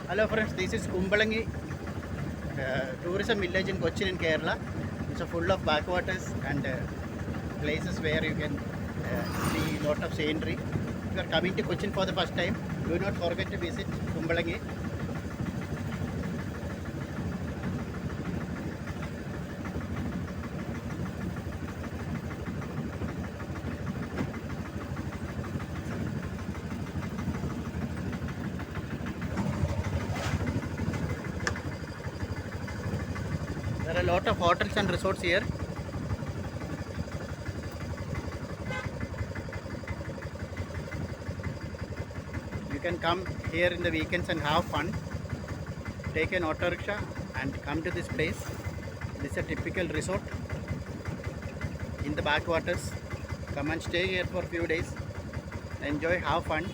Hello friends, this is Kumbalangi tourism village in Cochin in Kerala. It's full of backwaters and places where you can see lot of scenery. If you are coming to Cochin for the first time, do not forget to visit Kumbalangi. There are a lot of hotels and resorts here. You can come here in the weekends and have fun. Take an auto rickshaw and come to this place. This is a typical resort in the backwaters. Come and stay here for a few days. Enjoy, have fun.